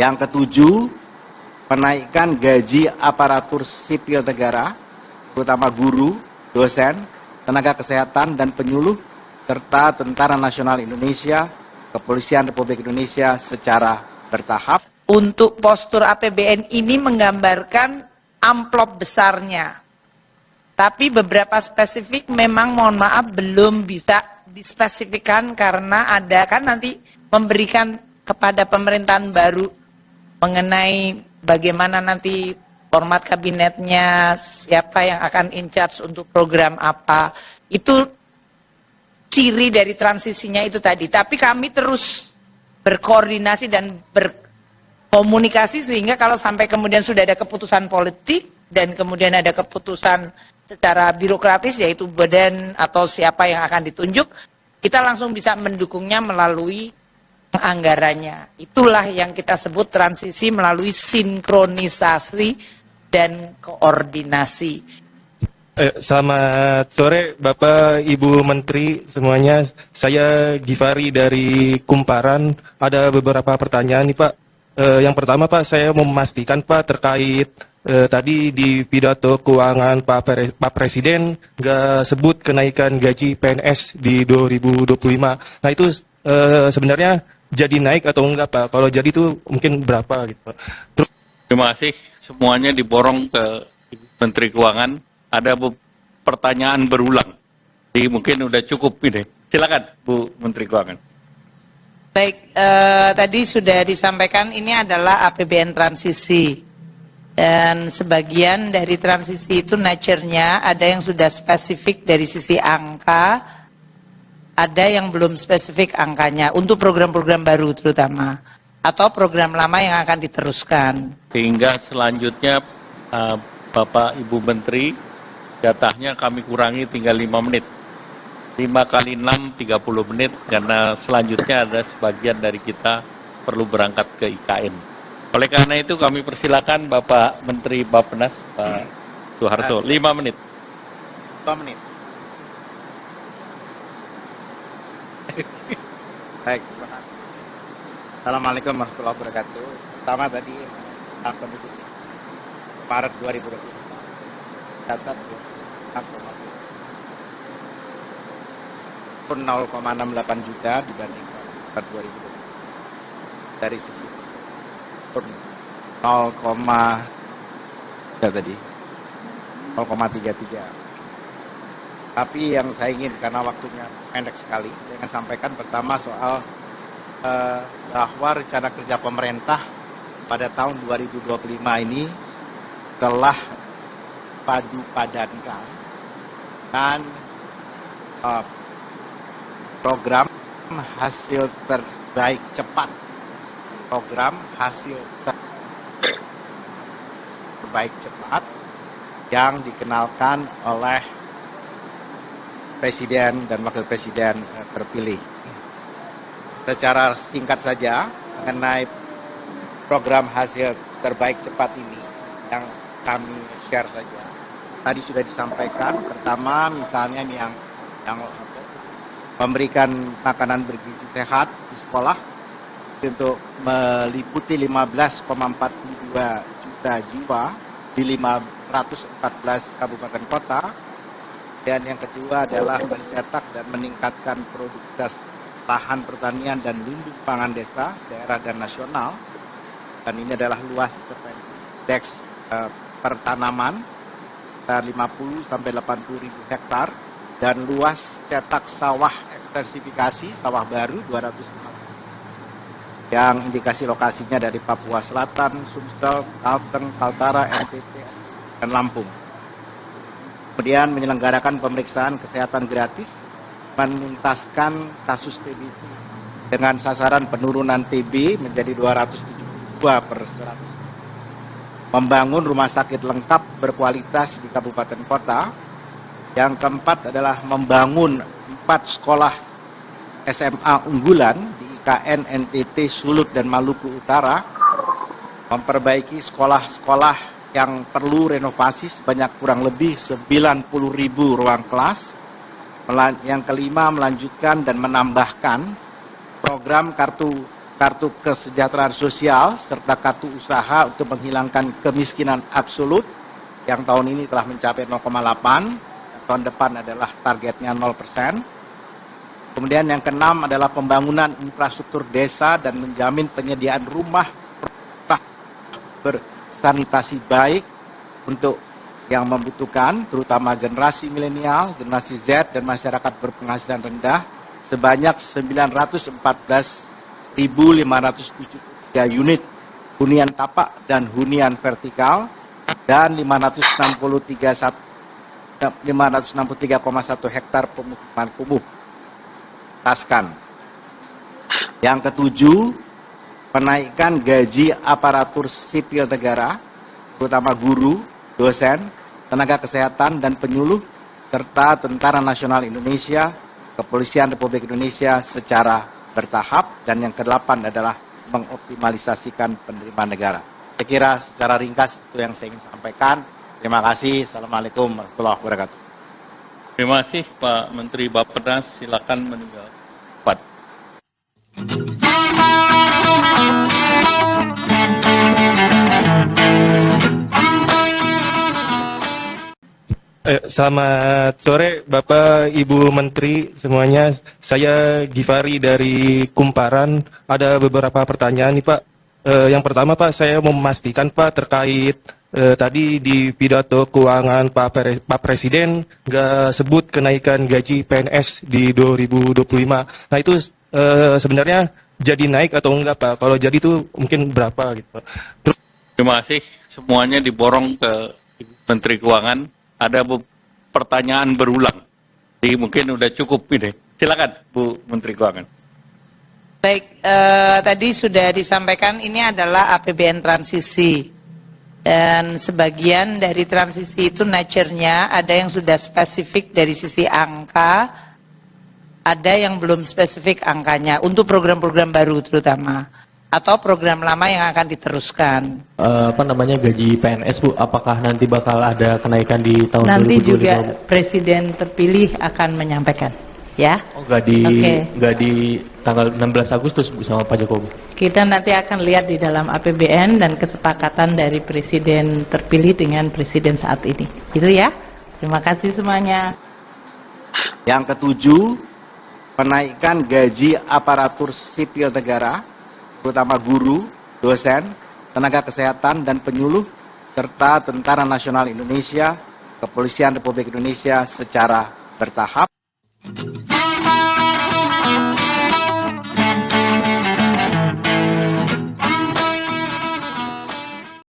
Yang ketujuh, menaikkan gaji aparatur sipil negara, terutama guru, dosen, tenaga kesehatan, dan penyuluh, serta Tentara Nasional Indonesia, Kepolisian Republik Indonesia secara bertahap. Untuk postur APBN ini menggambarkan amplop besarnya. Tapi beberapa spesifik memang mohon maaf belum bisa dispesifikkan karena ada kan nanti memberikan kepada pemerintahan baru mengenai bagaimana nanti format kabinetnya, siapa yang akan in charge untuk program apa. Itu ciri dari transisinya itu tadi. Tapi kami terus berkoordinasi dan berkomunikasi sehingga kalau sampai kemudian sudah ada keputusan politik dan kemudian ada keputusan secara birokratis yaitu badan atau siapa yang akan ditunjuk, kita langsung bisa mendukungnya melalui anggarannya. Itulah yang kita sebut transisi melalui sinkronisasi dan koordinasi. Selamat sore Bapak Ibu Menteri semuanya. Saya Givari dari Kumparan. Ada beberapa pertanyaan nih Pak. Yang pertama Pak, saya mau memastikan Pak terkait tadi di pidato keuangan Pak Presiden nggak sebut kenaikan gaji PNS di 2025. Nah itu sebenarnya jadi naik atau enggak Pak? Kalau jadi itu mungkin berapa gitu Pak? Terima kasih. Semuanya diborong ke Menteri Keuangan. Ada pertanyaan berulang. Jadi mungkin udah cukup ini. Silakan Bu Menteri Keuangan. Baik, tadi sudah disampaikan ini adalah APBN transisi. Dan sebagian dari transisi itu nature-nya ada yang sudah spesifik dari sisi angka, ada yang belum spesifik angkanya untuk program-program baru terutama atau program lama yang akan diteruskan. Sehingga selanjutnya Bapak Ibu Menteri jatahnya kami kurangi tinggal 5 menit. 5 kali 6, 30 menit karena selanjutnya ada sebagian dari kita perlu berangkat ke IKN. Oleh karena itu kami persilakan Bapak Menteri Bappenas, Pak Soeharto, 5 menit. 5 menit. Baik, terima kasih. Assalamualaikum warahmatullahi wabarakatuh. Pertama tadi penduduk Maret 2024 catat 0,68 juta dibandingkan 2020. Dari sisi 0,33. Tapi yang saya ingin karena waktunya pendek sekali, saya ingin sampaikan pertama soal bahwa rencana kerja pemerintah pada tahun 2025 ini telah padu-padankan dan program hasil terbaik cepat, program hasil terbaik cepat yang dikenalkan oleh Presiden dan Wakil Presiden terpilih. Secara singkat saja mengenai program hasil terbaik cepat ini yang kami share saja. Tadi sudah disampaikan, pertama misalnya yang memberikan makanan bergizi sehat di sekolah untuk meliputi 15,42 juta jiwa di 514 kabupaten kota. Dan yang kedua adalah mencetak dan meningkatkan produktivitas lahan pertanian dan lumbung pangan desa, daerah dan nasional. Dan ini adalah luas intervensi indeks pertanaman 50 sampai 80 ribu hektar dan luas cetak sawah ekstensifikasi sawah baru 250 yang indikasi lokasinya dari Papua Selatan, Sumsel, Kalteng, Kaltara, NTT, dan Lampung. Kemudian menyelenggarakan pemeriksaan kesehatan gratis, menuntaskan kasus TBC dengan sasaran penurunan TB menjadi 272 per 100. Membangun rumah sakit lengkap berkualitas di kabupaten kota. Yang keempat adalah membangun 4 sekolah SMA unggulan di IKN, NTT, Sulut, dan Maluku Utara. Memperbaiki sekolah-sekolah yang perlu renovasi sebanyak kurang lebih 90.000 ruang kelas. Yang kelima, melanjutkan dan menambahkan program kartu kartu kesejahteraan sosial serta kartu usaha untuk menghilangkan kemiskinan absolut yang tahun ini telah mencapai 0,8, tahun depan adalah targetnya 0%. Kemudian yang keenam adalah pembangunan infrastruktur desa dan menjamin penyediaan rumah bersanitasi baik untuk yang membutuhkan, terutama generasi milenial, generasi Z, dan masyarakat berpenghasilan rendah sebanyak 914.573 unit hunian tapak dan hunian vertikal dan 563,1 hektar pemukiman kumuh. Taskan. Yang ketujuh, penaikan gaji aparatur sipil negara, terutama guru, dosen, tenaga kesehatan dan penyuluh, serta Tentara Nasional Indonesia, Kepolisian Republik Indonesia secara bertahap, dan yang ke-8 adalah mengoptimalisasikan penerimaan negara. Saya kira secara ringkas itu yang saya ingin sampaikan. Terima kasih. Assalamualaikum warahmatullahi wabarakatuh. Terima kasih Pak Menteri Bappenas, silakan meninggal. Pak. Selamat sore Bapak Ibu Menteri semuanya. Saya Givari dari Kumparan. Ada beberapa pertanyaan nih Pak. Yang pertama Pak, saya mau memastikan Pak terkait tadi di pidato keuangan Pak Presiden nggak sebut kenaikan gaji PNS di 2025. Nah itu sebenarnya jadi naik atau enggak Pak? Kalau jadi itu mungkin berapa gitu Pak? Terima kasih. Semuanya diborong ke Ibu Menteri Keuangan. Ada pertanyaan berulang. Jadi mungkin udah cukup ini. Silakan Bu Menteri Keuangan. Baik, tadi sudah disampaikan ini adalah APBN transisi. Dan sebagian dari transisi itu nature-nya ada yang sudah spesifik dari sisi angka, ada yang belum spesifik angkanya untuk program-program baru terutama, atau program lama yang akan diteruskan. Gaji PNS Bu, apakah nanti bakal ada kenaikan di tahun 2025? Nanti juga Presiden terpilih akan menyampaikan, ya. Oh, nggak di tanggal 16 Agustus Bu sama Pak Jokowi? Kita nanti akan lihat di dalam APBN dan kesepakatan dari Presiden terpilih dengan Presiden saat ini. Itu ya. Terima kasih semuanya. Yang ketujuh, penaikan gaji aparatur sipil negara, terutama guru, dosen, tenaga kesehatan dan penyuluh, serta Tentara Nasional Indonesia, Kepolisian Republik Indonesia secara bertahap,